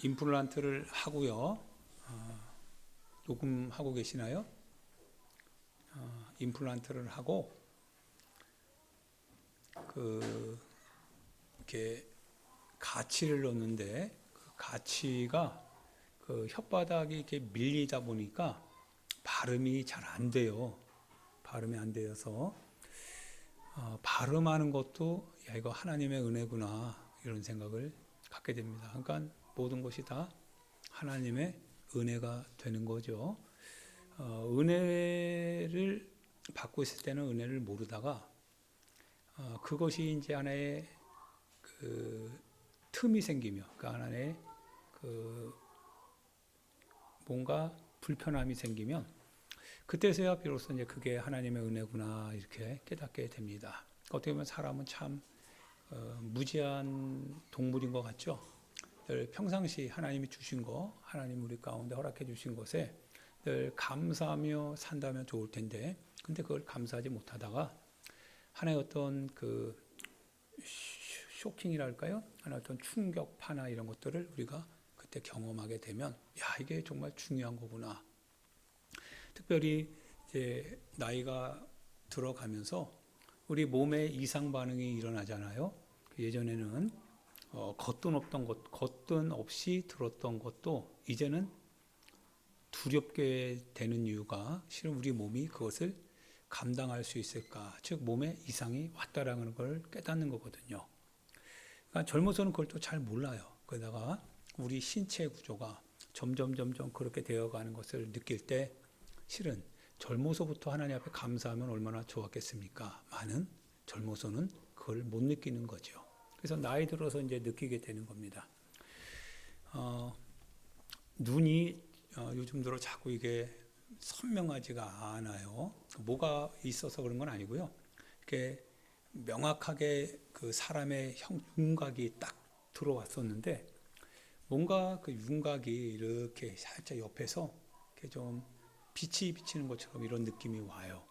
임플란트를 하고요. 녹음하고 계시나요? 임플란트를 하고 이렇게 가치를 넣는데 그 가치가 그 혓바닥이 이렇게 밀리다 보니까 발음이 잘 안 돼요. 발음이 안 되어서 발음하는 것도 야 이거 하나님의 은혜구나 이런 생각을 갖게 됩니다. 그러니까 모든 것이 다 하나님의 은혜가 되는 거죠. 은혜를 받고 있을 때는 은혜를 모르다가 그것이 이제 하나의 그 틈이 생기며 그 하나의 그 뭔가 불편함이 생기면 그때서야 비로소 이제 그게 하나님의 은혜구나 이렇게 깨닫게 됩니다. 어떻게 보면 사람은 참 무지한 동물인 것 같죠. 늘 평상시 하나님이 주신 거, 하나님 우리 가운데 허락해 주신 것에 늘 감사하며 산다면 좋을 텐데, 근데 그걸 감사하지 못하다가 하나의 어떤 그 쇼킹이랄까요? 하나의 어떤 충격파나 이런 것들을 우리가 그때 경험하게 되면, 야 이게 정말 중요한 거구나. 특별히 이제 나이가 들어가면서 우리 몸에 이상 반응이 일어나잖아요. 예전에는 겉돈 없이 들었던 것도 이제는 두렵게 되는 이유가 실은 우리 몸이 그것을 감당할 수 있을까? 즉 몸에 이상이 왔다라는 걸 깨닫는 거거든요. 그러니까 젊어서는 그걸 또 잘 몰라요. 그러다가 우리 신체 구조가 점점 그렇게 되어가는 것을 느낄 때 실은 젊어서부터 하나님 앞에 감사하면 얼마나 좋았겠습니까? 많은 젊어서는 그걸 못 느끼는 거죠. 그래서 나이 들어서 이제 느끼게 되는 겁니다. 눈이 요즘 들어 자꾸 이게 선명하지가 않아요. 뭐가 있어서 그런 건 아니고요. 이렇게 명확하게 그 사람의 윤곽이 딱 들어왔었는데 뭔가 그 윤곽이 이렇게 살짝 옆에서 이렇게 좀 빛이 비치는 것처럼 이런 느낌이 와요.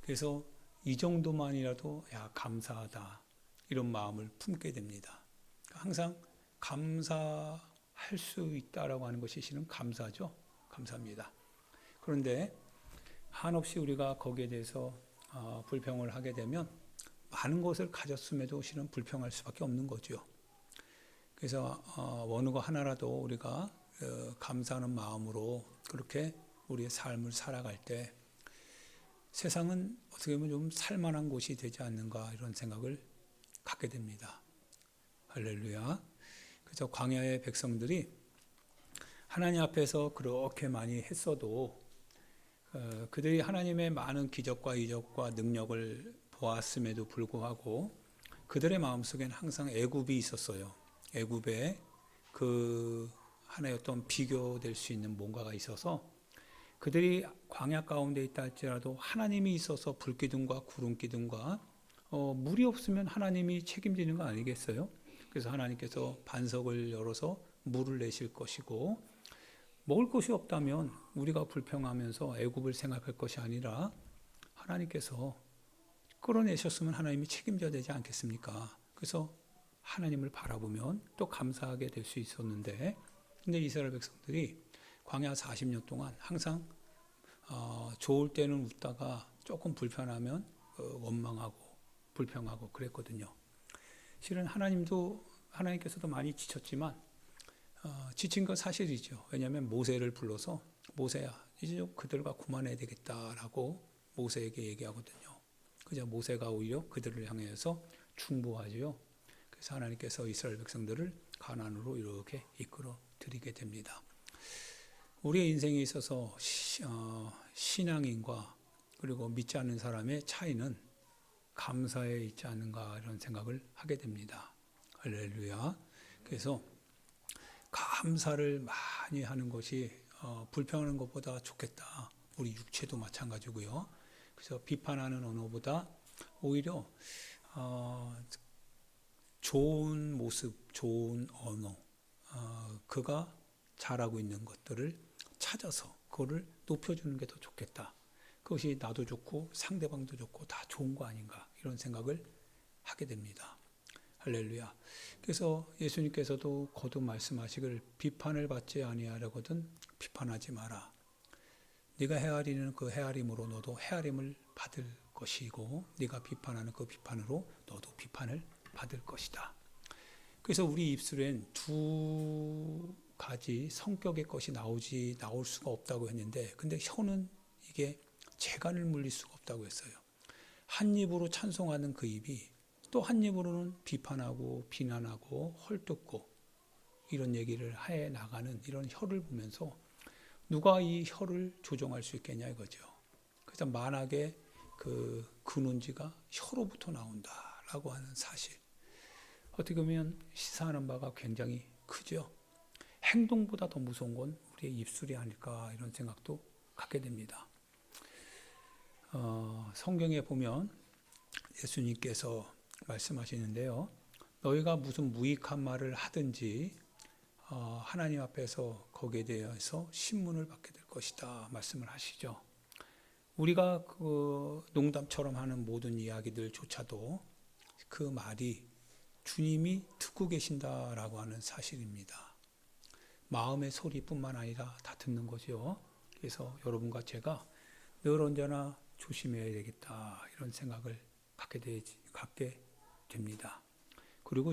그래서 이 정도만이라도 야 감사하다 이런 마음을 품게 됩니다. 항상 감사할 수 있다라고 하는 것이 실은 감사죠. 감사합니다. 그런데 한없이 우리가 거기에 대해서 불평을 하게 되면 많은 것을 가졌음에도 실은 불평할 수밖에 없는 거죠. 그래서 어느 거 하나라도 우리가 감사하는 마음으로 그렇게 우리의 삶을 살아갈 때 세상은 어떻게 보면 좀 살만한 곳이 되지 않는가 이런 생각을 갖게 됩니다. 할렐루야. 그래서 광야의 백성들이 하나님 앞에서 그렇게 많이 했어도 그들이 하나님의 많은 기적과 이적과 능력을 보았음에도 불구하고 그들의 마음속에는 항상 애굽이 있었어요. 애굽에 그 하나의 어떤 비교될 수 있는 뭔가가 있어서 그들이 광야 가운데 있다 할지라도 하나님이 있어서 불기둥과 구름기둥과 물이 없으면 하나님이 책임지는 거 아니겠어요? 그래서 하나님께서 반석을 열어서 물을 내실 것이고 먹을 것이 없다면 우리가 불평하면서 애굽을 생각할 것이 아니라 하나님께서 끌어내셨으면 하나님이 책임져야 되지 않겠습니까? 그래서 하나님을 바라보면 또 감사하게 될 수 있었는데 근데 이스라엘 백성들이 광야 40년 동안 항상 좋을 때는 웃다가 조금 불편하면 원망하고 불평하고 그랬거든요. 실은 하나님께서도 많이 지쳤지만 지친 건 사실이죠. 왜냐하면 모세를 불러서 모세야 이제 좀 그들과 그만해야 되겠다라고 모세에게 얘기하거든요. 그저 모세가 오히려 그들을 향해서 충고하죠. 그래서 하나님께서 이스라엘 백성들을 가나안으로 이렇게 이끌어 드리게 됩니다. 우리의 인생에 있어서 신앙인과 그리고 믿지 않는 사람의 차이는 감사에 있지 않는가 이런 생각을 하게 됩니다. 할렐루야. 그래서 감사를 많이 하는 것이 불평하는 것보다 좋겠다. 우리 육체도 마찬가지고요. 그래서 비판하는 언어보다 오히려 좋은 모습, 좋은 언어, 그가 잘하고 있는 것들을 찾아서 그거를 높여주는 게 더 좋겠다. 그것이 나도 좋고 상대방도 좋고 다 좋은 거 아닌가 이런 생각을 하게 됩니다. 할렐루야. 그래서 예수님께서도 거듭 말씀하시길 비판을 받지 아니하려거든 비판하지 마라. 네가 헤아리는 그 헤아림으로 너도 헤아림을 받을 것이고 네가 비판하는 그 비판으로 너도 비판을 받을 것이다. 그래서 우리 입술엔 두 가지 성격의 것이 나올 수가 없다고 했는데, 근데 혀는 이게 재간을 물릴 수가 없다고 했어요. 한 입으로 찬송하는 그 입이 또 한 입으로는 비판하고 비난하고 헐뜯고 이런 얘기를 해 나가는 이런 혀를 보면서 누가 이 혀를 조종할 수 있겠냐 이거죠. 그래서 만악의 그 근원지가 혀로부터 나온다라고 하는 사실. 어떻게 보면 시사하는 바가 굉장히 크죠. 행동보다 더 무서운 건 우리의 입술이 아닐까 이런 생각도 갖게 됩니다. 성경에 보면 예수님께서 말씀하시는데요. 너희가 무슨 무익한 말을 하든지 하나님 앞에서 거기에 대해서 신문을 받게 될 것이다 말씀을 하시죠. 우리가 그 농담처럼 하는 모든 이야기들조차도 그 말이 주님이 듣고 계신다라고 하는 사실입니다. 마음의 소리뿐만 아니라 다 듣는 거죠. 그래서 여러분과 제가 늘 언제나 조심해야 되겠다 이런 생각을 갖게 됩니다. 그리고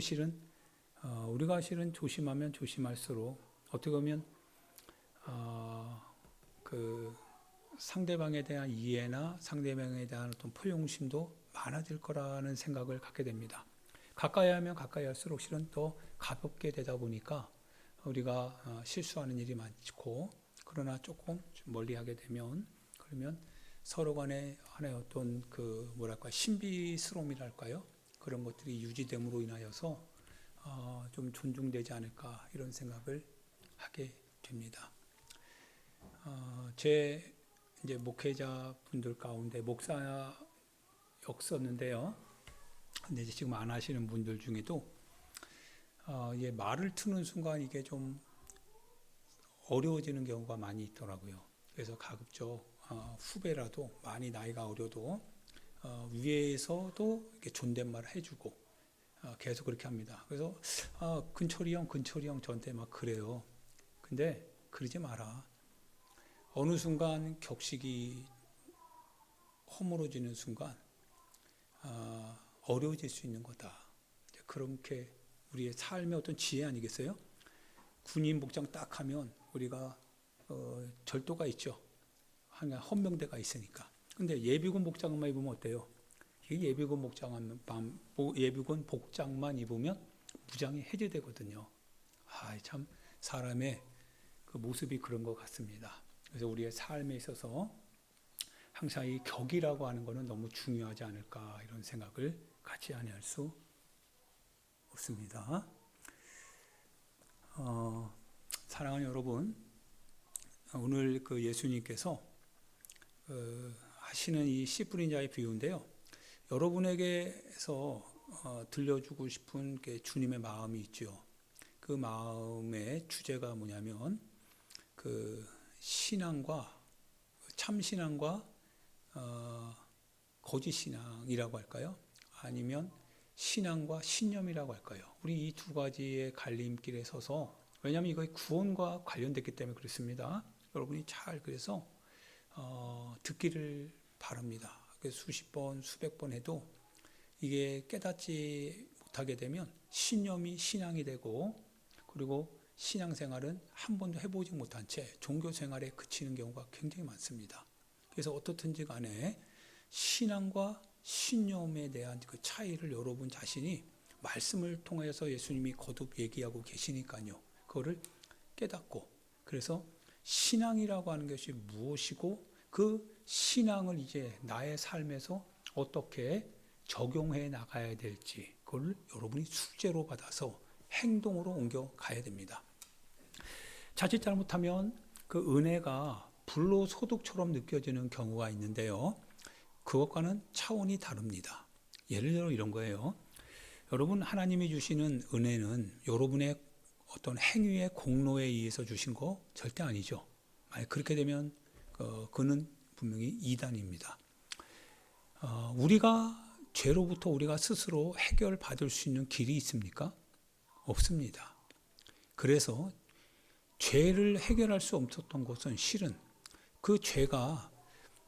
우리가 조심하면 조심할수록 어떻게 보면 그 상대방에 대한 이해나 상대방에 대한 어떤 포용심도 많아질 거라는 생각을 갖게 됩니다. 가까이 하면 가까이 할수록 실은 더 가볍게 되다 보니까 우리가 실수하는 일이 많고, 그러나 조금 멀리 하게 되면 그러면 서로 간에 하나의 어떤 그 신비스러움이랄까요? 그런 것들이 유지됨으로 인하여서 좀 존중되지 않을까 이런 생각을 하게 됩니다. 제 이제 목회자 분들 가운데 목사였었는데요. 근데 이제 지금 안 하시는 분들 중에도 말을 트는 순간 이게 좀 어려워지는 경우가 많이 있더라고요. 그래서 가급적 후배라도 많이 나이가 어려도 위에서도 이렇게 존댓말 해주고 계속 그렇게 합니다. 그래서 근철이 형 저한테 막 그래요. 근데 그러지 마라. 어느 순간 격식이 허물어지는 순간 어려워질 수 있는 거다. 그렇게 우리의 삶의 어떤 지혜 아니겠어요? 군인 복장 딱 하면 우리가 절도가 있죠. 헌병대가 있으니까. 근데 예비군 복장만 입으면 어때요? 예비군 복장만 입으면 무장이 해제되거든요. 참 사람의 그 모습이 그런 것 같습니다. 그래서 우리의 삶에 있어서 항상 이 격이라고 하는 것은 너무 중요하지 않을까 이런 생각을 같이 아니할 수 없습니다. 사랑하는 여러분, 오늘 그 예수님께서 하시는 이 씨 뿌린 자의 비유인데요. 여러분에게서 들려주고 싶은 게 주님의 마음이 있죠. 그 마음의 주제가 뭐냐면 그 신앙과 참신앙과 거짓 신앙이라고 할까요? 아니면 신앙과 신념이라고 할까요? 우리 이 두 가지의 갈림길에 서서, 왜냐하면 이거 구원과 관련됐기 때문에 그렇습니다. 여러분이 잘 그래서 듣기를 바랍니다. 수십 번, 수백 번 해도 이게 깨닫지 못하게 되면 신념이 신앙이 되고, 그리고 신앙생활은 한 번도 해보지 못한 채 종교생활에 그치는 경우가 굉장히 많습니다. 그래서 어떻든지 간에 신앙과 신념에 대한 그 차이를 여러분 자신이 말씀을 통해서 예수님이 거듭 얘기하고 계시니까요. 그거를 깨닫고, 그래서 신앙이라고 하는 것이 무엇이고 그 신앙을 이제 나의 삶에서 어떻게 적용해 나가야 될지 그걸 여러분이 숙제로 받아서 행동으로 옮겨가야 됩니다. 자칫 잘못하면 그 은혜가 불로소득처럼 느껴지는 경우가 있는데요. 그것과는 차원이 다릅니다. 예를 들어 이런 거예요. 여러분, 하나님이 주시는 은혜는 여러분의 어떤 행위의 공로에 의해서 주신 거 절대 아니죠. 만약 그렇게 되면 그는 분명히 이단입니다. 우리가 죄로부터 우리가 스스로 해결받을 수 있는 길이 있습니까? 없습니다. 그래서 죄를 해결할 수 없었던 것은 실은 그 죄가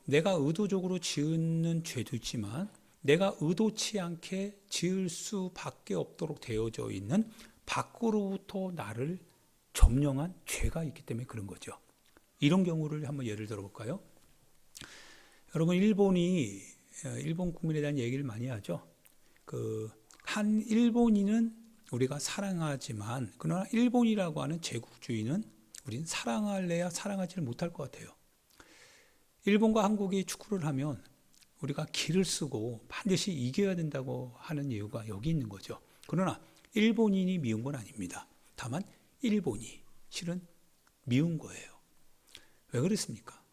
내가 의도적으로 지은 죄도 있지만 내가 의도치 않게 지을 수밖에 없도록 되어져 있는 밖으로부터 나를 점령한 죄가 있기 때문에 그런 거죠. 이런 경우를 한번 예를 들어볼까요? 여러분, 일본 국민에 대한 얘기를 많이 하죠. 한 일본인은 우리가 사랑하지만 그러나 일본이라고 하는 제국주의는 우린 사랑할래야 사랑하지를 못할 것 같아요. 일본과 한국이 축구를 하면 우리가 기를 쓰고 반드시 이겨야 된다고 하는 이유가 여기 있는 거죠. 그러나 일본인이 미운 건 아닙니다. 다만 일본이 실은 미운 거예요. 왜 그렇습니까?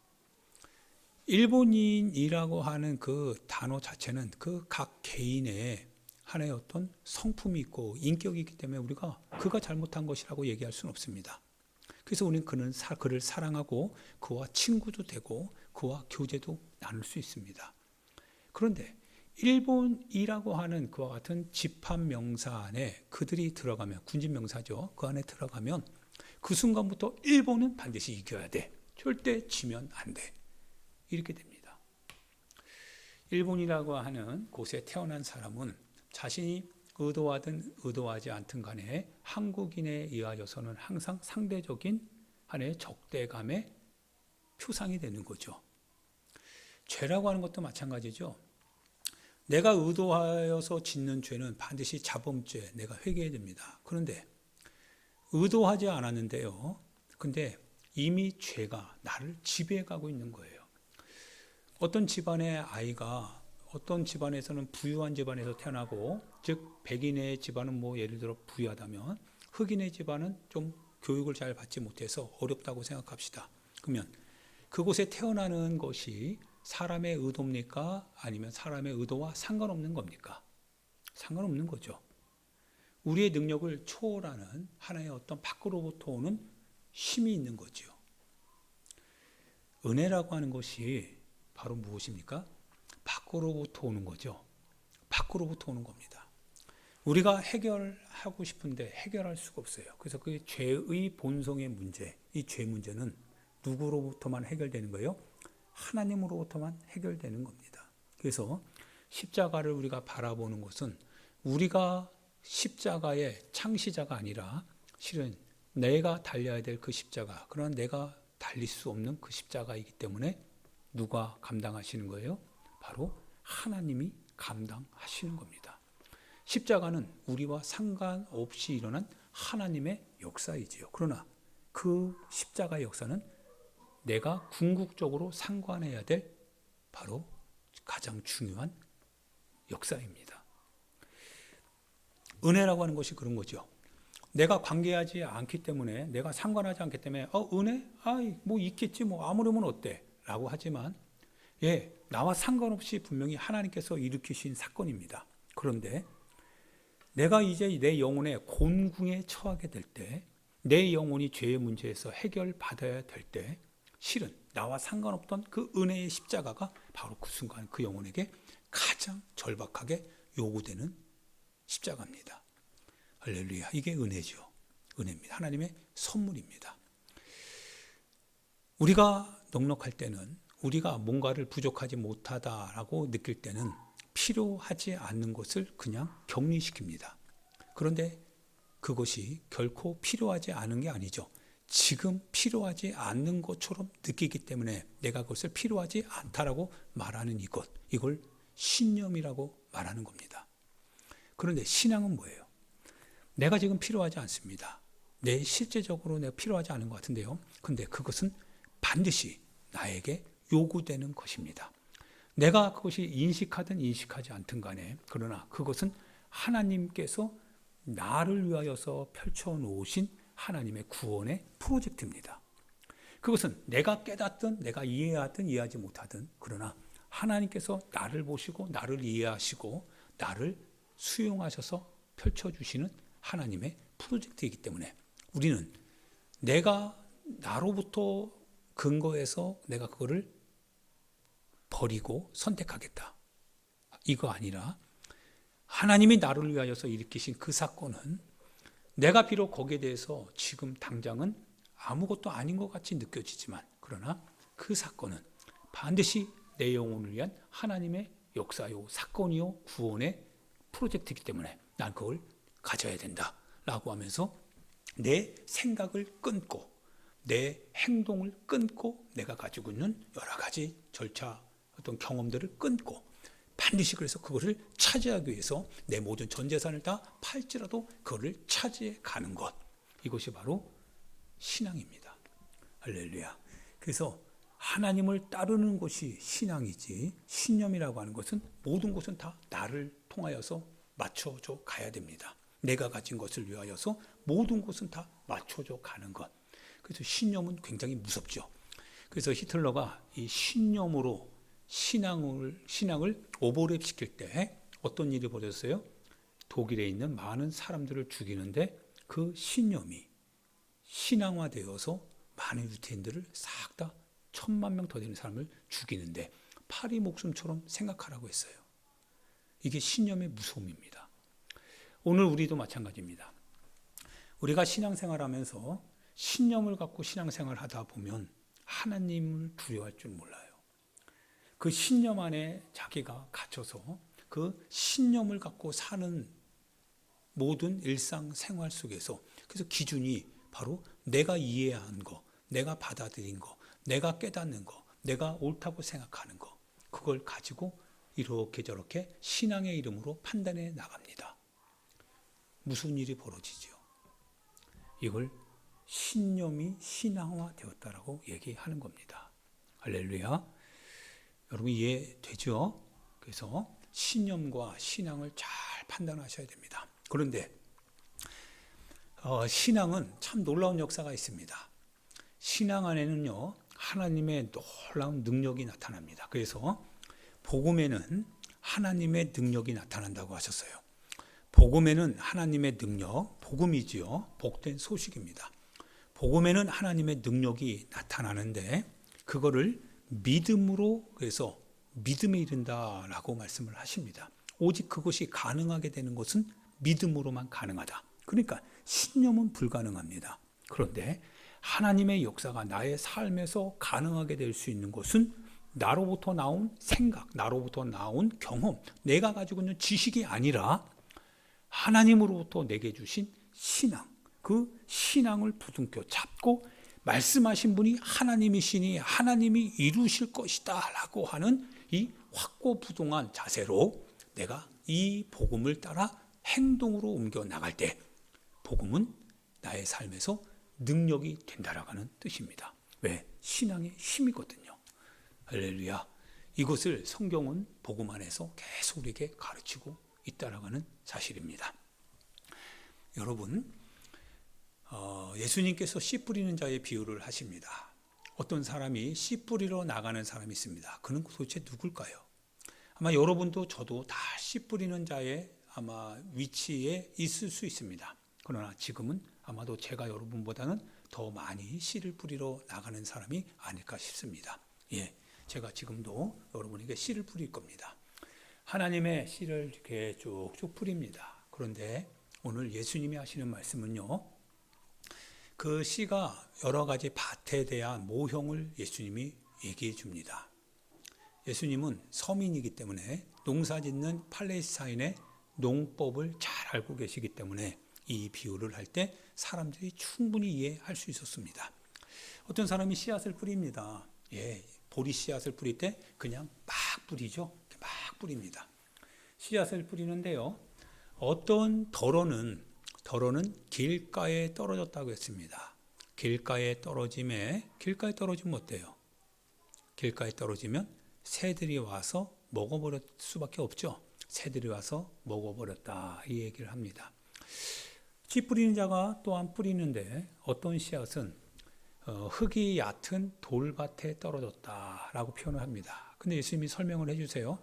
일본인이라고 하는 그 단어 자체는 그 각 개인의 하나의 어떤 성품이 있고 인격이 있기 때문에 우리가 그가 잘못한 것이라고 얘기할 수는 없습니다. 그래서 우리는 그를 사랑하고 그와 친구도 되고 그와 교제도 나눌 수 있습니다. 그런데 일본이라고 하는 그와 같은 집합명사 안에 그들이 들어가면, 군집명사죠. 그 안에 들어가면 그 순간부터 일본은 반드시 이겨야 돼. 절대 지면 안 돼. 이렇게 됩니다. 일본이라고 하는 곳에 태어난 사람은 자신이 의도하든 의도하지 않든 간에 한국인에 의하여서는 항상 상대적인 하나의 적대감의 표상이 되는 거죠. 죄라고 하는 것도 마찬가지죠. 내가 의도하여서 짓는 죄는 반드시 자범죄, 내가 회개해야 됩니다. 그런데 의도하지 않았는데요. 근데 이미 죄가 나를 지배해가고 있는 거예요. 어떤 집안의 아이가 어떤 집안에서는 부유한 집안에서 태어나고, 즉 백인의 집안은 예를 들어 부유하다면 흑인의 집안은 좀 교육을 잘 받지 못해서 어렵다고 생각합시다. 그러면 그곳에 태어나는 것이 사람의 의도입니까? 아니면 사람의 의도와 상관없는 겁니까? 상관없는 거죠. 우리의 능력을 초월하는 하나의 어떤 밖으로부터 오는 힘이 있는 거죠. 은혜라고 하는 것이 바로 무엇입니까? 밖으로부터 오는 거죠. 밖으로부터 오는 겁니다. 우리가 해결하고 싶은데 해결할 수가 없어요. 그래서 그 죄의 본성의 문제, 이 죄 문제는 누구로부터만 해결되는 거예요? 하나님으로부터만 해결되는 겁니다. 그래서 십자가를 우리가 바라보는 것은 우리가 십자가의 창시자가 아니라 실은 내가 달려야 될 그 십자가, 그러나 내가 달릴 수 없는 그 십자가이기 때문에 누가 감당하시는 거예요? 바로 하나님이 감당하시는 겁니다. 십자가는 우리와 상관없이 일어난 하나님의 역사이지요. 그러나 그 십자가의 역사는 내가 궁극적으로 상관해야 될 바로 가장 중요한 역사입니다. 은혜라고 하는 것이 그런 거죠. 내가 관계하지 않기 때문에, 내가 상관하지 않기 때문에 은혜? 있겠지, 아무려면 어때? 라고 하지만 나와 상관없이 분명히 하나님께서 일으키신 사건입니다. 그런데 내가 이제 내 영혼의 곤궁에 처하게 될 때, 내 영혼이 죄의 문제에서 해결받아야 될 때 실은 나와 상관없던 그 은혜의 십자가가 바로 그 순간 그 영혼에게 가장 절박하게 요구되는 십자가입니다. 할렐루야. 이게 은혜죠. 은혜입니다. 하나님의 선물입니다. 우리가 넉넉할 때는, 우리가 뭔가를 부족하지 못하다라고 느낄 때는 필요하지 않는 것을 그냥 격리시킵니다. 그런데 그것이 결코 필요하지 않은 게 아니죠. 지금 필요하지 않는 것처럼 느끼기 때문에 내가 그것을 필요하지 않다라고 말하는 이걸 신념이라고 말하는 겁니다. 그런데 신앙은 뭐예요? 내가 지금 필요하지 않습니다. 실제적으로 내가 필요하지 않은 것 같은데요. 근데 그것은 반드시 나에게 요구되는 것입니다. 내가 그것이 인식하든 인식하지 않든 간에, 그러나 그것은 하나님께서 나를 위하여서 펼쳐놓으신 하나님의 구원의 프로젝트입니다. 그것은 내가 깨닫든 내가 이해하든 이해하지 못하든, 그러나 하나님께서 나를 보시고 나를 이해하시고 나를 수용하셔서 펼쳐주시는 하나님의 프로젝트이기 때문에 우리는 내가 나로부터 근거해서 내가 그거를 버리고 선택하겠다. 이거 아니라 하나님이 나를 위하여서 일으키신 그 사건은 내가 비록 거기에 대해서 지금 당장은 아무것도 아닌 것 같이 느껴지지만 그러나 그 사건은 반드시 내 영혼을 위한 하나님의 역사요, 사건이요, 구원의 프로젝트이기 때문에 난 그걸 가져야 된다라고 하면서 내 생각을 끊고 내 행동을 끊고 내가 가지고 있는 여러 가지 절차, 어떤 경험들을 끊고 반드시 그래서 그것을 차지하기 위해서 내 모든 전 재산을 다 팔지라도 그것을 차지해 가는 것. 이것이 바로 신앙입니다. 할렐루야. 그래서 하나님을 따르는 것이 신앙이지 신념이라고 하는 것은 모든 것은 다 나를 통하여서 맞춰져 가야 됩니다. 내가 가진 것을 위하여서 모든 것은 다 맞춰져 가는 것. 그래서 신념은 굉장히 무섭죠. 그래서 히틀러가 이 신념으로 신앙을 오버랩 시킬 때 어떤 일이 벌어졌어요? 독일에 있는 많은 사람들을 죽이는데 그 신념이 신앙화되어서 많은 유태인들을 싹 다 1,000만 명 더 되는 사람을 죽이는데 파리 목숨처럼 생각하라고 했어요. 이게 신념의 무서움입니다. 오늘 우리도 마찬가지입니다. 우리가 신앙생활하면서 신념을 갖고 신앙생활을 하다 보면 하나님을 두려워할 줄 몰라요. 그 신념 안에 자기가 갇혀서 그 신념을 갖고 사는 모든 일상생활 속에서 그래서 기준이 바로 내가 이해한 거, 내가 받아들인 거, 내가 깨닫는 거, 내가 옳다고 생각하는 거 그걸 가지고 이렇게 저렇게 신앙의 이름으로 판단해 나갑니다. 무슨 일이 벌어지죠? 이걸 신념이 신앙화되었다라고 얘기하는 겁니다. 할렐루야. 여러분 이해되죠? 그래서 신념과 신앙을 잘 판단하셔야 됩니다. 그런데 신앙은 참 놀라운 역사가 있습니다. 신앙 안에는요 하나님의 놀라운 능력이 나타납니다. 그래서 복음에는 하나님의 능력이 나타난다고 하셨어요. 복음에는 하나님의 능력, 복음이지요. 복된 소식입니다. 복음에는 하나님의 능력이 나타나는데 그거를 믿음으로 그래서 믿음에 이른다라고 말씀을 하십니다. 오직 그것이 가능하게 되는 것은 믿음으로만 가능하다. 그러니까 신념은 불가능합니다. 그런데 하나님의 역사가 나의 삶에서 가능하게 될 수 있는 것은 나로부터 나온 생각, 나로부터 나온 경험, 내가 가지고 있는 지식이 아니라 하나님으로부터 내게 주신 신앙, 그 신앙을 부둥켜 잡고 말씀하신 분이 하나님이시니 하나님이 이루실 것이다 라고 하는 이 확고부동한 자세로 내가 이 복음을 따라 행동으로 옮겨 나갈 때 복음은 나의 삶에서 능력이 된다라고 하는 뜻입니다. 왜? 신앙의 힘이거든요. 할렐루야. 이것을 성경은 복음 안에서 계속 우리에게 가르치고 있다라고 하는 사실입니다. 여러분, 예수님께서 씨 뿌리는 자의 비유를 하십니다. 어떤 사람이 씨 뿌리러 나가는 사람이 있습니다. 그는 도대체 누굴까요? 아마 여러분도 저도 다 씨 뿌리는 자의 아마 위치에 있을 수 있습니다. 그러나 지금은 아마도 제가 여러분보다는 더 많이 씨를 뿌리러 나가는 사람이 아닐까 싶습니다. 예, 제가 지금도 여러분에게 씨를 뿌릴 겁니다. 하나님의 씨를 이렇게 쭉쭉 뿌립니다. 그런데 오늘 예수님이 하시는 말씀은요, 그 씨가 여러 가지 밭에 대한 모형을 예수님이 얘기해 줍니다. 예수님은 서민이기 때문에 농사 짓는 팔레스타인의 농법을 잘 알고 계시기 때문에 이 비유를 할 때 사람들이 충분히 이해할 수 있었습니다. 어떤 사람이 씨앗을 뿌립니다. 예, 보리 씨앗을 뿌릴 때 그냥 막 뿌리죠. 막 뿌립니다. 씨앗을 뿌리는데요. 어떤 덜어는 길가에 떨어졌다고 했습니다. 길가에 떨어지면 어때요? 길가에 떨어지면 새들이 와서 먹어버릴 수밖에 없죠. 새들이 와서 먹어버렸다 이 얘기를 합니다. 씨 뿌리는 자가 또한 뿌리는데 어떤 씨앗은 흙이 얕은 돌밭에 떨어졌다라고 표현을 합니다. 근데 예수님이 설명을 해주세요.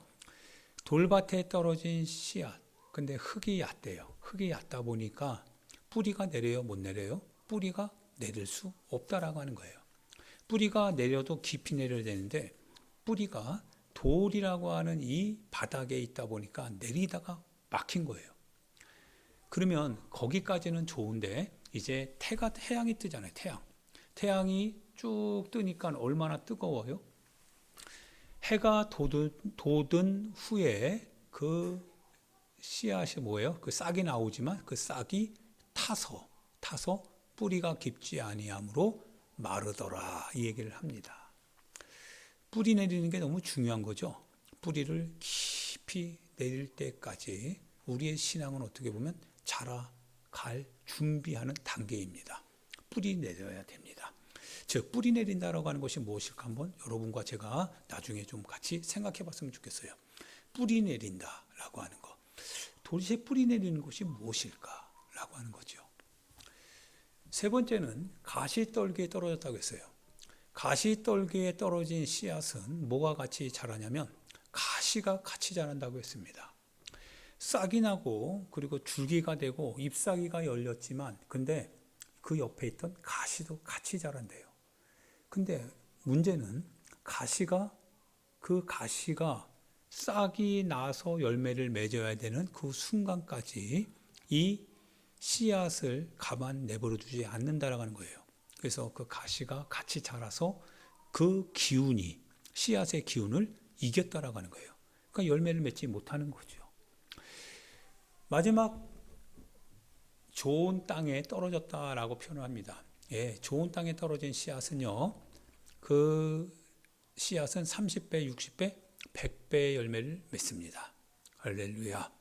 돌밭에 떨어진 씨앗, 근데 흙이 얕대요. 흙이 얕다 보니까 뿌리가 내려요, 못 내려요? 뿌리가 내릴 수 없다라고 하는 거예요. 뿌리가 내려도 깊이 내려야 되는데 뿌리가 돌이라고 하는 이 바닥에 있다 보니까 내리다가 막힌 거예요. 그러면 거기까지는 좋은데 이제 태양이 뜨잖아요. 태양이 쭉 뜨니까 얼마나 뜨거워요? 해가 돋은 후에 그 씨앗이 뭐예요? 그 싹이 나오지만 그 싹이 타서 뿌리가 깊지 아니하므로 마르더라, 이 얘기를 합니다. 뿌리 내리는 게 너무 중요한 거죠. 뿌리를 깊이 내릴 때까지 우리의 신앙은 어떻게 보면 자라갈 준비하는 단계입니다. 뿌리 내려야 됩니다. 즉 뿌리 내린다라고 하는 것이 무엇일까 한번 여러분과 제가 나중에 좀 같이 생각해 봤으면 좋겠어요. 뿌리 내린다라고 하는 것. 도대체 뿌리 내리는 것이 무엇일까라고 하는 거죠. 세 번째는 가시떨기에 떨어졌다고 했어요. 가시떨기에 떨어진 씨앗은 뭐가 같이 자라냐면 가시가 같이 자란다고 했습니다. 싹이 나고 그리고 줄기가 되고 잎사귀가 열렸지만 근데 그 옆에 있던 가시도 같이 자란대요. 근데 문제는 그 가시가 싹이 나서 열매를 맺어야 되는 그 순간까지 이 씨앗을 가만 내버려 두지 않는다라는 거예요. 그래서 그 가시가 같이 자라서 그 기운이 씨앗의 기운을 이겼다라는 거예요. 그러니까 열매를 맺지 못하는 거죠. 마지막 좋은 땅에 떨어졌다라고 표현을 합니다. 예, 좋은 땅에 떨어진 씨앗은요, 그 씨앗은 30배, 60배, 100배의 열매를 맺습니다. 할렐루야.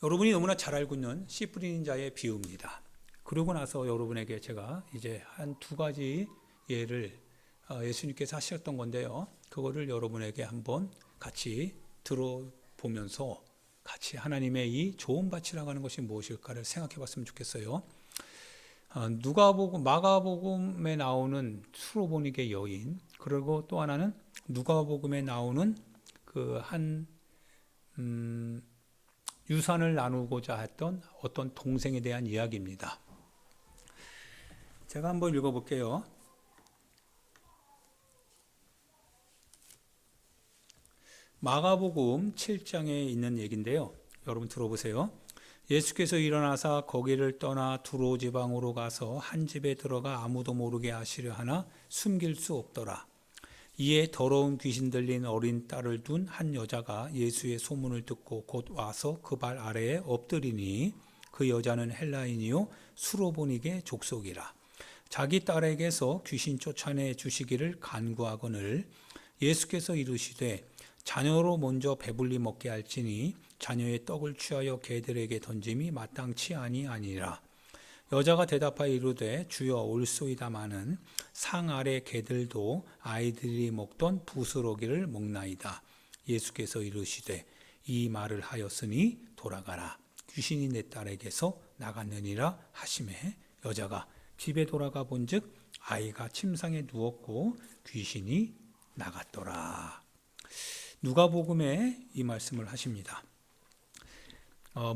여러분이 너무나 잘 알고 있는 씨 뿌리는 자의 비유입니다. 그러고 나서 여러분에게 제가 이제 한 두 가지 예를 예수님께서 하셨던 건데요. 그거를 여러분에게 한번 같이 들어보면서 같이 하나님의 이 좋은 밭이라고 하는 것이 무엇일까를 생각해 봤으면 좋겠어요. 마가복음에 나오는 수로보니게 여인, 그리고 또 하나는 누가복음에 나오는 그 유산을 나누고자 했던 어떤 동생에 대한 이야기입니다. 제가 한번 읽어볼게요. 마가복음 7장에 있는 얘기인데요. 여러분 들어보세요. 예수께서 일어나사 거기를 떠나 두로 지방으로 가서 한 집에 들어가 아무도 모르게 하시려 하나 숨길 수 없더라. 이에 더러운 귀신 들린 어린 딸을 둔 한 여자가 예수의 소문을 듣고 곧 와서 그 발 아래에 엎드리니 그 여자는 헬라인이요 수로보니게 족속이라. 자기 딸에게서 귀신 쫓아내 주시기를 간구하거늘 예수께서 이르시되 자녀로 먼저 배불리 먹게 할지니 자녀의 떡을 취하여 개들에게 던짐이 마땅치 아니하니라. 여자가 대답하여 이르되 주여 올소이다마는 상 아래 개들도 아이들이 먹던 부스러기를 먹나이다. 예수께서 이르시되 이 말을 하였으니 돌아가라. 귀신이 내 딸에게서 나갔느니라 하시매 여자가 집에 돌아가 본즉 아이가 침상에 누웠고 귀신이 나갔더라. 누가복음에 이 말씀을 하십니다.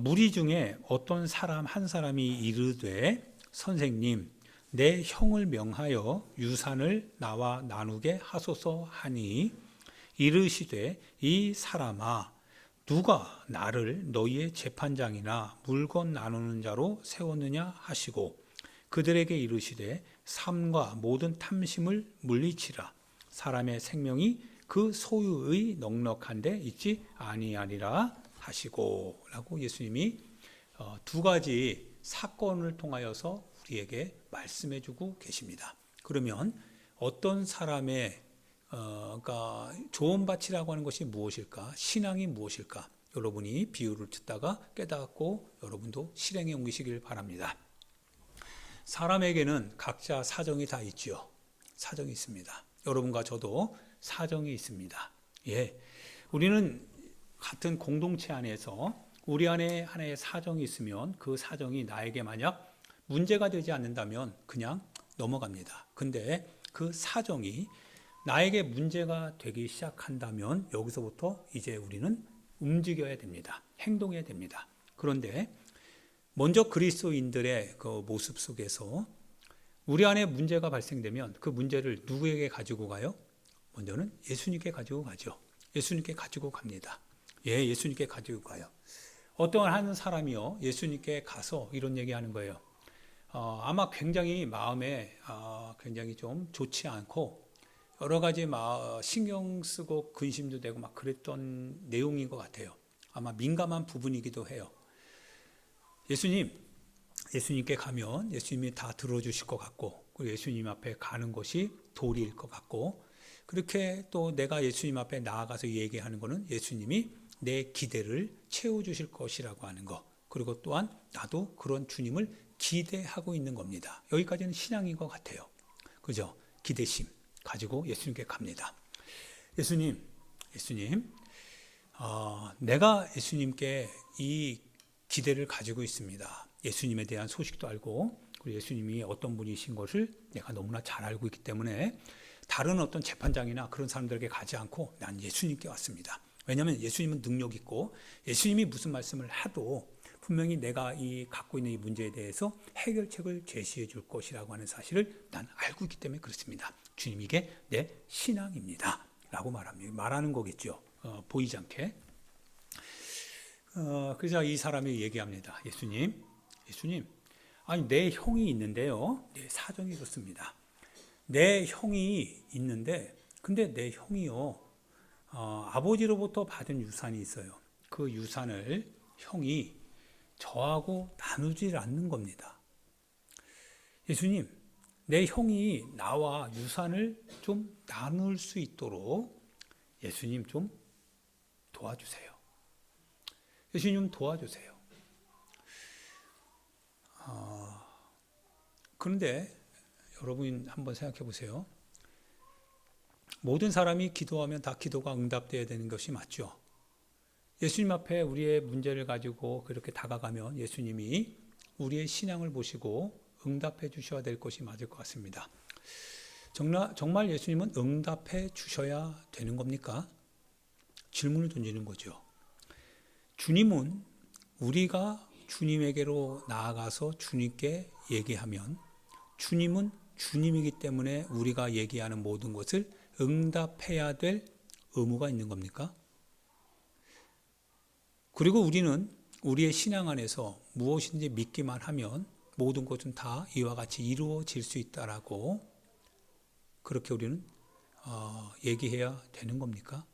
무리 중에 어떤 한 사람이 이르되 선생님 내 형을 명하여 유산을 나와 나누게 하소서 하니 이르시되 이 사람아 누가 나를 너희의 재판장이나 물건 나누는 자로 세웠느냐 하시고 그들에게 이르시되 삶과 모든 탐심을 물리치라. 사람의 생명이 그 소유의 넉넉한데 있지 아니하리라 하시고 라고 예수님이 두 가지 사건을 통하여서 우리에게 말씀해 주고 계십니다. 그러면 어떤 사람의 그러니까 좋은 밭이라고 하는 것이 무엇일까? 신앙이 무엇일까? 여러분이 비유를 듣다가 깨닫고 여러분도 실행에 옮기시길 바랍니다. 사람에게는 각자 사정이 다 있지요. 사정이 있습니다. 여러분과 저도 사정이 있습니다. 예, 우리는 같은 공동체 안에서 우리 안에 하나의 사정이 있으면 그 사정이 나에게 만약 문제가 되지 않는다면 그냥 넘어갑니다. 근데 그 사정이 나에게 문제가 되기 시작한다면 여기서부터 이제 우리는 움직여야 됩니다. 행동해야 됩니다. 그런데 먼저 그리스도인들의 그 모습 속에서 우리 안에 문제가 발생되면 그 문제를 누구에게 가지고 가요? 먼저는 예수님께 가지고 가죠. 예수님께 가지고 갑니다. 예, 예수님께 가지고 가요. 어떤 한 사람이요, 예수님께 가서 이런 얘기하는 거예요. 아마 굉장히 마음에 굉장히 좀 좋지 않고 여러 가지 신경 쓰고 근심도 되고 막 그랬던 내용인 것 같아요. 아마 민감한 부분이기도 해요. 예수님께 가면 예수님이 다 들어주실 것 같고, 그리고 예수님 앞에 가는 것이 도리일 것 같고, 그렇게 또 내가 예수님 앞에 나아가서 얘기하는 것은 예수님이 내 기대를 채워주실 것이라고 하는 것, 그리고 또한 나도 그런 주님을 기대하고 있는 겁니다. 여기까지는 신앙인 것 같아요. 그죠? 기대심 가지고 예수님께 갑니다. 예수님, 내가 예수님께 이 기대를 가지고 있습니다. 예수님에 대한 소식도 알고, 그리고 예수님이 어떤 분이신 것을 내가 너무나 잘 알고 있기 때문에 다른 어떤 재판장이나 그런 사람들에게 가지 않고 난 예수님께 왔습니다. 왜냐하면 예수님은 능력 있고 예수님이 무슨 말씀을 해도 분명히 내가 갖고 있는 이 문제에 대해서 해결책을 제시해 줄 것이라고 하는 사실을 난 알고 있기 때문에 그렇습니다. 주님, 이게 내 신앙입니다 라고 말하는 거겠죠. 보이지 않게. 그래서 이 사람이 얘기합니다. 예수님, 아니 내 형이 있는데요, 내 사정이 그렇습니다. 내 형이 있는데, 근데 내 형이요, 아버지로부터 받은 유산이 있어요. 그 유산을 형이 저하고 나누질 않는 겁니다. 예수님, 내 형이 나와 유산을 좀 나눌 수 있도록 예수님 좀 도와주세요. 예수님 도와주세요. 그런데 여러분 한번 생각해 보세요. 모든 사람이 기도하면 다 기도가 응답되어야 되는 것이 맞죠. 예수님 앞에 우리의 문제를 가지고 그렇게 다가가면 예수님이 우리의 신앙을 보시고 응답해 주셔야 될 것이 맞을 것 같습니다. 정말 예수님은 응답해 주셔야 되는 겁니까? 질문을 던지는 거죠. 주님은 우리가 주님에게로 나아가서 주님께 얘기하면 주님은 주님이기 때문에 우리가 얘기하는 모든 것을 응답해야 될 의무가 있는 겁니까? 그리고 우리는 우리의 신앙 안에서 무엇인지 믿기만 하면 모든 것은 다 이와 같이 이루어질 수 있다라고 그렇게 우리는 얘기해야 되는 겁니까?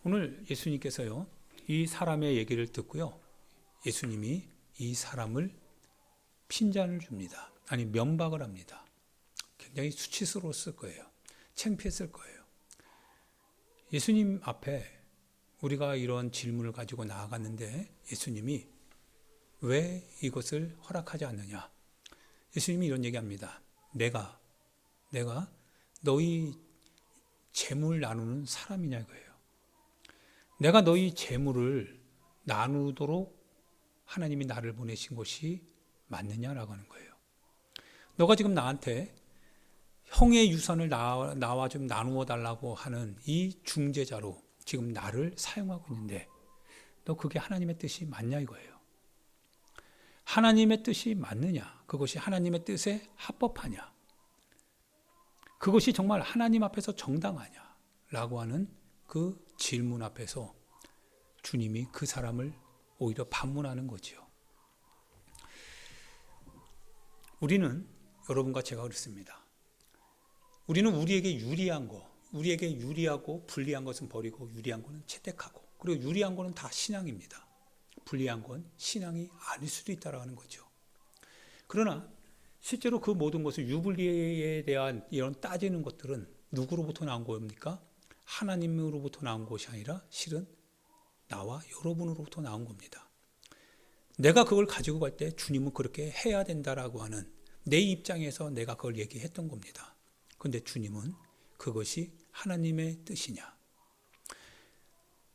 오늘 예수님께서요, 이 사람의 얘기를 듣고요, 예수님이 이 사람을 핀잔을 줍니다. 아니, 면박을 합니다. 굉장히 수치스러웠을 거예요. 창피했을 거예요. 예수님 앞에 우리가 이런 질문을 가지고 나아갔는데 예수님이 왜 이것을 허락하지 않느냐? 예수님이 이런 얘기합니다. 내가 너희 재물 나누는 사람이냐 이거예요. 내가 너희 재물을 나누도록 하나님이 나를 보내신 것이 맞느냐라고 하는 거예요. 너가 지금 나한테 형의 유산을 나와 좀 나누어 달라고 하는 이 중재자로 지금 나를 사용하고 있는데 너 그게 하나님의 뜻이 맞냐 이거예요. 하나님의 뜻이 맞느냐? 그것이 하나님의 뜻에 합법하냐? 그것이 정말 하나님 앞에서 정당하냐? 라고 하는 그 질문 앞에서 주님이 그 사람을 오히려 반문하는 거지요. 우리는 여러분과 제가 그렇습니다. 우리는 우리에게 유리하고 불리한 것은 버리고 유리한 것은 채택하고, 그리고 유리한 것은 다 신앙입니다. 불리한 건 신앙이 아닐 수도 있다라는 거죠. 그러나 실제로 그 모든 것을 유불리에 대한 이런 따지는 것들은 누구로부터 나온 겁니까? 하나님으로부터 나온 것이 아니라 실은 나와 여러분으로부터 나온 겁니다. 내가 그걸 가지고 갈 때 주님은 그렇게 해야 된다라고 하는 내 입장에서 내가 그걸 얘기했던 겁니다. 그런데 주님은 그것이 하나님의 뜻이냐?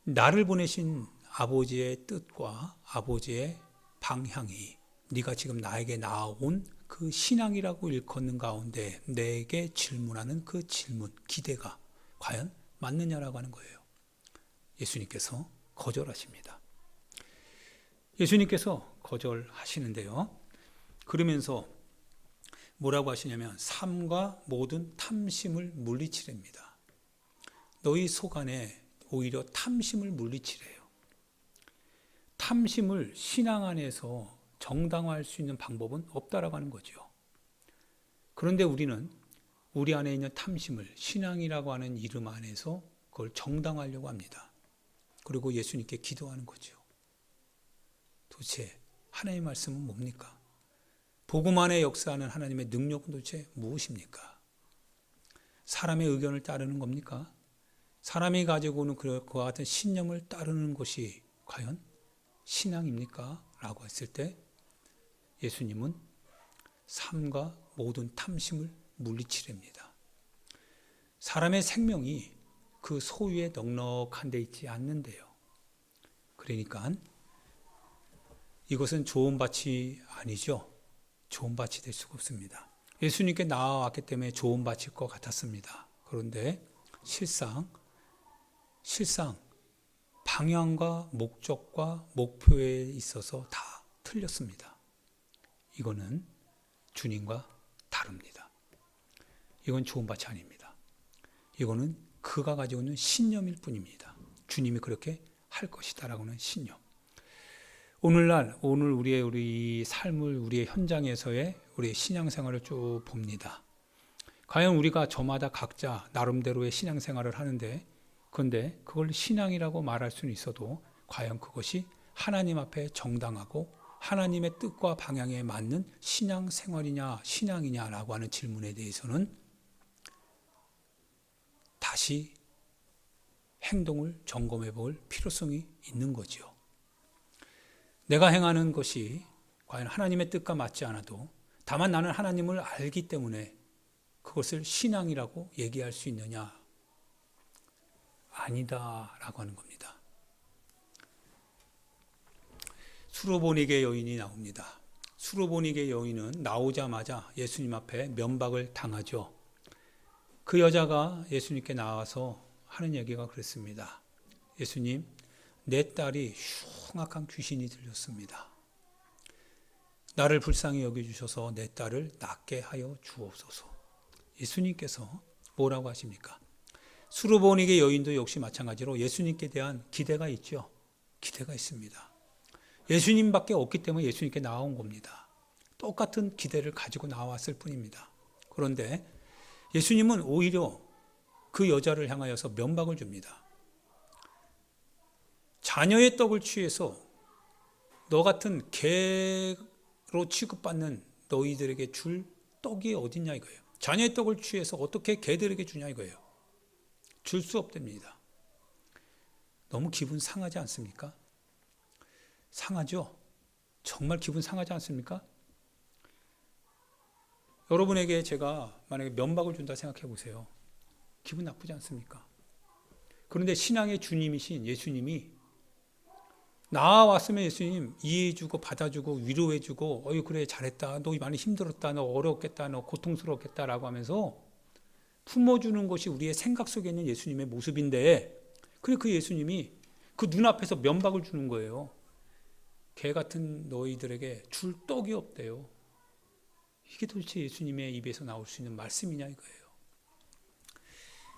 나를 보내신 아버지의 뜻과 아버지의 방향이 네가 지금 나에게 나아온 그 신앙이라고 일컫는 가운데 내게 질문하는 그 질문, 기대가 과연 맞느냐라고 하는 거예요. 예수님께서 거절하십니다. 예수님께서 거절하시는데요. 그러면서 뭐라고 하시냐면 삶과 모든 탐심을 물리치랍니다. 너희 속 안에 오히려 탐심을 물리치래요. 탐심을 신앙 안에서 정당화할 수 있는 방법은 없다라고 하는 거죠. 그런데 우리는 우리 안에 있는 탐심을 신앙이라고 하는 이름 안에서 그걸 정당화하려고 합니다. 그리고 예수님께 기도하는 거죠. 도대체 하나님의 말씀은 뭡니까? 복음 안에 역사하는 하나님의 능력은 도대체 무엇입니까? 사람의 의견을 따르는 겁니까? 사람이 가지고 오는 그와 같은 신념을 따르는 것이 과연 신앙입니까? 라고 했을 때 예수님은 삶과 모든 탐심을 물리치랍니다. 사람의 생명이 그 소유에 넉넉한 데 있지 않는데요. 그러니까 이것은 좋은 밭이 아니죠. 좋은 밭이 될 수가 없습니다. 예수님께 나아왔기 때문에 좋은 밭일 것 같았습니다. 그런데 실상 방향과 목적과 목표에 있어서 다 틀렸습니다. 이거는 주님과 다릅니다. 이건 좋은 밭이 아닙니다. 이거는 그가 가지고 있는 신념일 뿐입니다. 주님이 그렇게 할 것이다라고 하는 신념. 오늘 우리 삶을 우리의 현장에서의 우리의 신앙생활을 쭉 봅니다. 과연 우리가 저마다 각자 나름대로의 신앙생활을 하는데 그런데 그걸 신앙이라고 말할 수는 있어도 과연 그것이 하나님 앞에 정당하고 하나님의 뜻과 방향에 맞는 신앙생활이냐 신앙이냐라고 하는 질문에 대해서는 다시 행동을 점검해 볼 필요성이 있는 거죠. 내가 행하는 것이 과연 하나님의 뜻과 맞지 않아도 다만 나는 하나님을 알기 때문에 그것을 신앙이라고 얘기할 수 있느냐? 아니다라고 하는 겁니다. 수로보니게 여인이 나옵니다. 수로보니게 여인은 나오자마자 예수님 앞에 면박을 당하죠. 그 여자가 예수님께 나와서 하는 얘기가 그랬습니다. 예수님, 내 딸이 흉악한 귀신이 들렸습니다. 나를 불쌍히 여겨주셔서 내 딸을 낫게 하여 주옵소서. 예수님께서 뭐라고 하십니까? 수로보니게 여인도 역시 마찬가지로 예수님께 대한 기대가 있죠. 기대가 있습니다. 예수님밖에 없기 때문에 예수님께 나온 겁니다. 똑같은 기대를 가지고 나왔을 뿐입니다. 그런데 예수님은 오히려 그 여자를 향하여서 면박을 줍니다. 자녀의 떡을 취해서 너 같은 개로 취급받는 너희들에게 줄 떡이 어딨냐 이거예요. 자녀의 떡을 취해서 어떻게 개들에게 주냐 이거예요. 줄 수 없답니다. 너무 기분 상하지 않습니까? 상하죠? 정말 기분 상하지 않습니까? 여러분에게 제가 만약에 면박을 준다 생각해 보세요. 기분 나쁘지 않습니까? 그런데 신앙의 주님이신 예수님이 나왔으면 예수님 이해해주고 받아주고 위로해주고 어이 그래 잘했다. 너 많이 힘들었다. 너 어려웠겠다. 너 고통스러웠겠다라고 하면서 품어주는 것이 우리의 생각 속에 있는 예수님의 모습인데 그래 그 예수님이 그 눈앞에서 면박을 주는 거예요. 개 같은 너희들에게 줄 떡이 없대요. 이게 도대체 예수님의 입에서 나올 수 있는 말씀이냐 이거예요.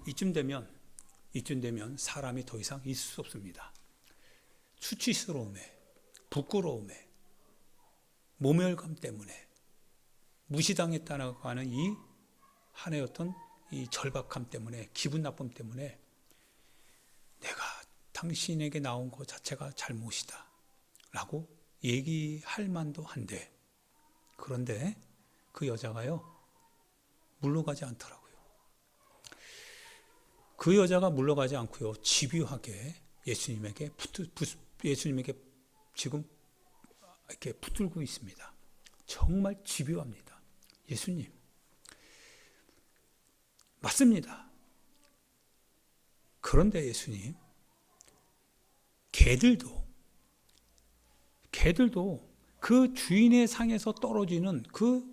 이쯤 되면 사람이 더 이상 있을 수 없습니다. 수치스러움에, 부끄러움에, 모멸감 때문에 무시당했다고 하는 이 한 해였던 이 절박함 때문에 기분 나쁨 때문에 내가 당신에게 나온 것 자체가 잘못이다 라고 얘기할 만도 한데 그런데 그 여자가요 물러가지 않더라고요. 그 여자가 물러가지 않고요 집요하게 예수님에게 지금 이렇게 붙들고 있습니다. 정말 집요합니다. 예수님 맞습니다. 그런데 예수님 개들도 그 주인의 상에서 떨어지는 그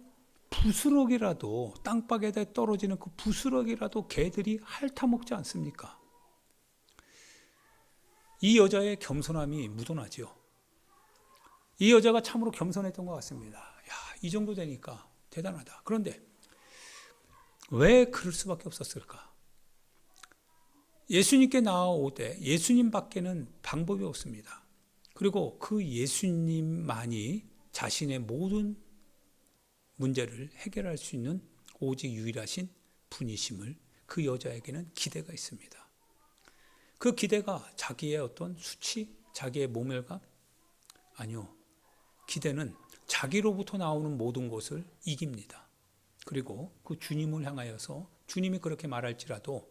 부스러기라도 땅바닥에 떨어지는 그 부스러기라도 개들이 핥아먹지 않습니까? 이 여자의 겸손함이 묻어나죠. 이 여자가 참으로 겸손했던 것 같습니다. 야, 이 정도 되니까 대단하다. 그런데 왜 그럴 수밖에 없었을까? 예수님께 나아오되 예수님밖에는 방법이 없습니다. 그리고 그 예수님만이 자신의 모든 문제를 해결할 수 있는 오직 유일하신 분이심을 그 여자에게는 기대가 있습니다. 그 기대가 자기의 어떤 수치, 자기의 모멸감? 아니요. 기대는 자기로부터 나오는 모든 것을 이깁니다. 그리고 그 주님을 향하여서 주님이 그렇게 말할지라도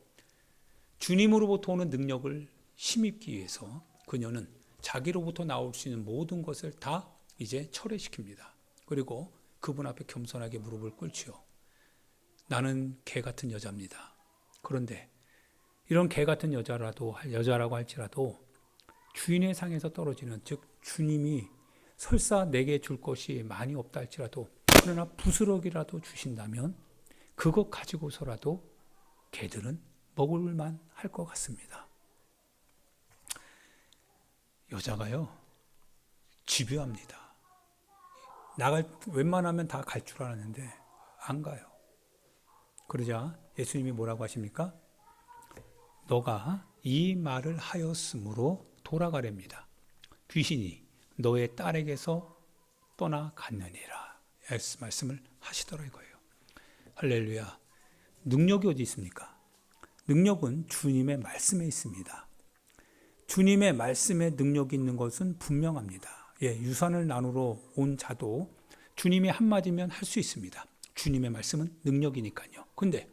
주님으로부터 오는 능력을 힘입기 위해서 그녀는 자기로부터 나올 수 있는 모든 것을 다 이제 철회시킵니다. 그리고 그분 앞에 겸손하게 무릎을 꿇지요. 나는 개 같은 여자입니다. 그런데 이런 개 같은 여자라고 할지라도 주인의 상에서 떨어지는, 즉 주님이 설사 내게 줄 것이 많이 없다 할지라도 그러나 부스러기라도 주신다면 그것 가지고서라도 개들은 먹을만 할 것 같습니다. 여자가요, 집요합니다. 웬만하면 다 갈 줄 알았는데 안 가요. 그러자 예수님이 뭐라고 하십니까? 너가 이 말을 하였으므로 돌아가렵니다. 귀신이 너의 딸에게서 떠나갔느니라. 말씀을 하시더라 이거예요. 할렐루야. 능력이 어디 있습니까? 능력은 주님의 말씀에 있습니다. 주님의 말씀에 능력이 있는 것은 분명합니다. 유산을 나누러 온 자도 주님이 한마디면 할 수 있습니다. 주님의 말씀은 능력이니까요. 근데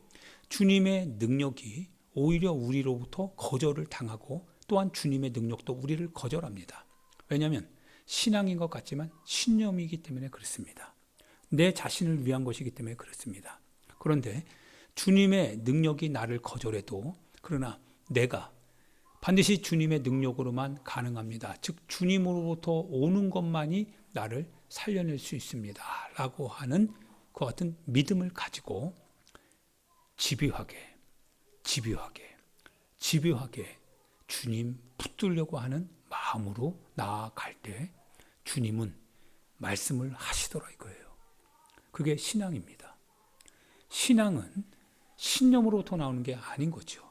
주님의 능력이 오히려 우리로부터 거절을 당하고 또한 주님의 능력도 우리를 거절합니다. 왜냐하면 신앙인 것 같지만 신념이기 때문에 그렇습니다. 내 자신을 위한 것이기 때문에 그렇습니다. 그런데 주님의 능력이 나를 거절해도 그러나 내가 반드시 주님의 능력으로만 가능합니다. 즉 주님으로부터 오는 것만이 나를 살려낼 수 있습니다. 라고 하는 그 같은 믿음을 가지고 집요하게 주님 붙들려고 하는 마음으로 나아갈 때 주님은 말씀을 하시더라 이거예요. 그게 신앙입니다. 신앙은 신념으로부터 나오는 게 아닌 거죠.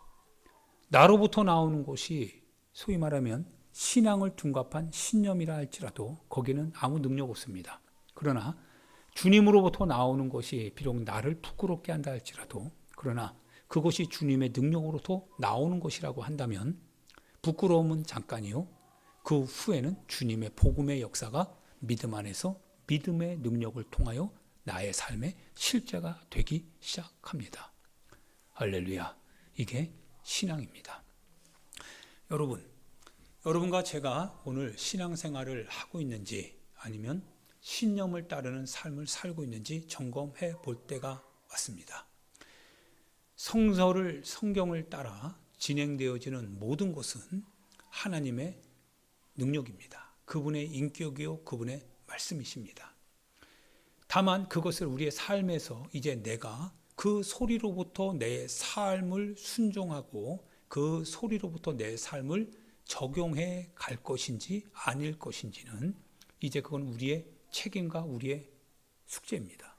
나로부터 나오는 것이 소위 말하면 신앙을 둔갑한 신념이라 할지라도 거기는 아무 능력 없습니다. 그러나 주님으로부터 나오는 것이 비록 나를 부끄럽게 한다 할지라도 그러나 그것이 주님의 능력으로부터 나오는 것이라고 한다면 부끄러움은 잠깐이요. 그 후에는 주님의 복음의 역사가 믿음 안에서 믿음의 능력을 통하여 나의 삶의 실제가 되기 시작합니다. 할렐루야. 이게 신앙입니다. 여러분과 제가 오늘 신앙생활을 하고 있는지 아니면 신념을 따르는 삶을 살고 있는지 점검해 볼 때가 왔습니다. 성경을 따라 진행되어지는 모든 것은 하나님의 능력입니다. 그분의 인격이요 그분의 말씀이십니다. 다만 그것을 우리의 삶에서 이제 내가 그 소리로부터 내 삶을 순종하고 그 소리로부터 내 삶을 적용해 갈 것인지 아닐 것인지는 이제 그건 우리의 책임과 우리의 숙제입니다.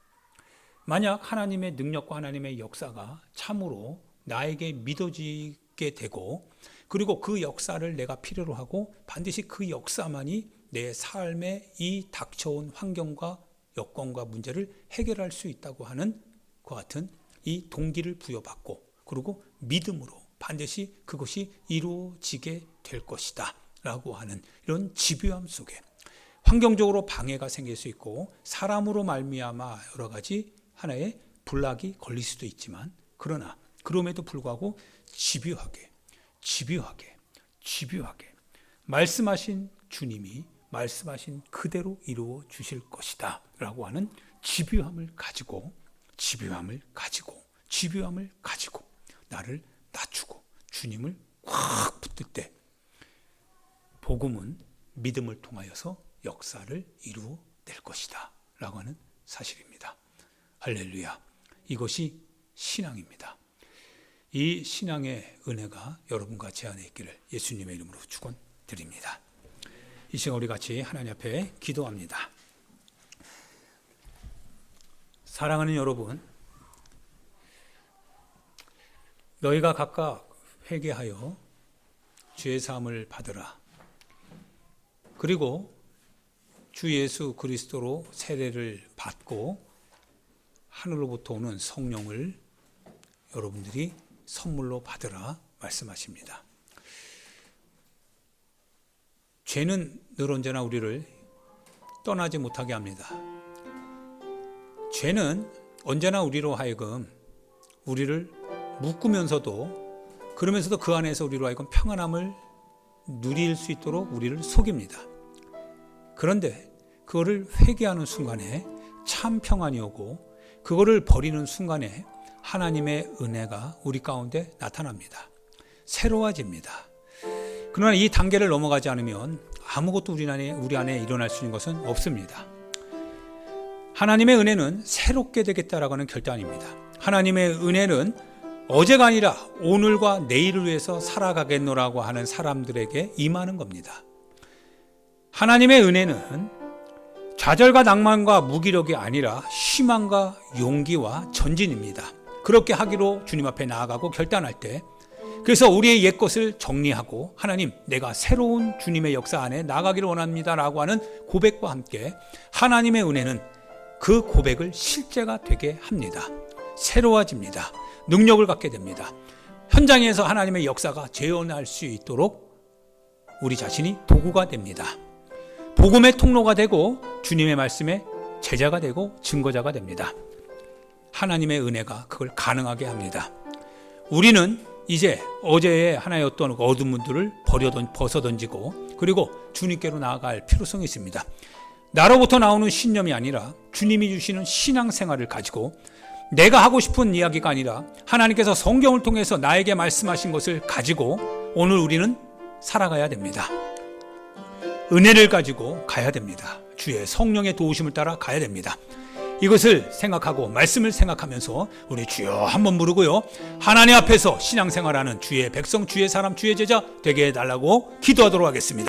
만약 하나님의 능력과 하나님의 역사가 참으로 나에게 믿어지게 되고 그리고 그 역사를 내가 필요로 하고 반드시 그 역사만이 내 삶에 이 닥쳐온 환경과 여건과 문제를 해결할 수 있다고 하는 그 같은 이 동기를 부여받고 그리고 믿음으로 반드시 그것이 이루어지게 될 것이다 라고 하는 이런 집요함 속에 환경적으로 방해가 생길 수 있고 사람으로 말미암아 여러 가지 하나의 불락이 걸릴 수도 있지만 그러나 그럼에도 불구하고 집요하게 말씀하신 주님이 말씀하신 그대로 이루어 주실 것이다 라고 하는 집요함을 가지고 나를 낮추고 주님을 꽉 붙들 때 복음은 믿음을 통하여서 역사를 이루어낼 것이다 라고 하는 사실입니다. 할렐루야. 이것이 신앙입니다. 이 신앙의 은혜가 여러분과 제 안에 있기를 예수님의 이름으로 축원드립니다. 이 시간 우리 같이 하나님 앞에 기도합니다. 사랑하는 여러분, 너희가 각각 회개하여 죄 사함을 받으라. 그리고 주 예수 그리스도로 세례를 받고 하늘로부터 오는 성령을 여러분들이 선물로 받으라 말씀하십니다. 죄는 늘 언제나 우리를 떠나지 못하게 합니다. 죄는 언제나 우리로 하여금 우리를 묶으면서도 그러면서도 그 안에서 우리로 하여금 평안함을 누릴 수 있도록 우리를 속입니다. 그런데 그거를 회개하는 순간에 참 평안이 오고 그거를 버리는 순간에 하나님의 은혜가 우리 가운데 나타납니다. 새로워집니다. 그러나 이 단계를 넘어가지 않으면 아무것도 우리 안에 일어날 수 있는 것은 없습니다. 하나님의 은혜는 새롭게 되겠다라고 하는 결단입니다. 하나님의 은혜는 어제가 아니라 오늘과 내일을 위해서 살아가겠노라고 하는 사람들에게 임하는 겁니다. 하나님의 은혜는 좌절과 낭만과 무기력이 아니라 희망과 용기와 전진입니다. 그렇게 하기로 주님 앞에 나아가고 결단할 때, 그래서 우리의 옛것을 정리하고 하나님, 내가 새로운 주님의 역사 안에 나가기를 원합니다 라고 하는 고백과 함께 하나님의 은혜는 그 고백을 실제가 되게 합니다. 새로워집니다. 능력을 갖게 됩니다. 현장에서 하나님의 역사가 재현할 수 있도록 우리 자신이 도구가 됩니다. 복음의 통로가 되고 주님의 말씀에 제자가 되고 증거자가 됩니다. 하나님의 은혜가 그걸 가능하게 합니다. 우리는 이제 어제의 하나의 어떤 어두운 문들을 벗어던지고 그리고 주님께로 나아갈 필요성이 있습니다. 나로부터 나오는 신념이 아니라 주님이 주시는 신앙생활을 가지고 내가 하고 싶은 이야기가 아니라 하나님께서 성경을 통해서 나에게 말씀하신 것을 가지고 오늘 우리는 살아가야 됩니다. 은혜를 가지고 가야 됩니다. 주의 성령의 도우심을 따라 가야 됩니다. 이것을 생각하고 말씀을 생각하면서 우리 주여 한번 부르고요, 하나님 앞에서 신앙생활하는 주의 백성, 주의 사람, 주의 제자 되게 해달라고 기도하도록 하겠습니다.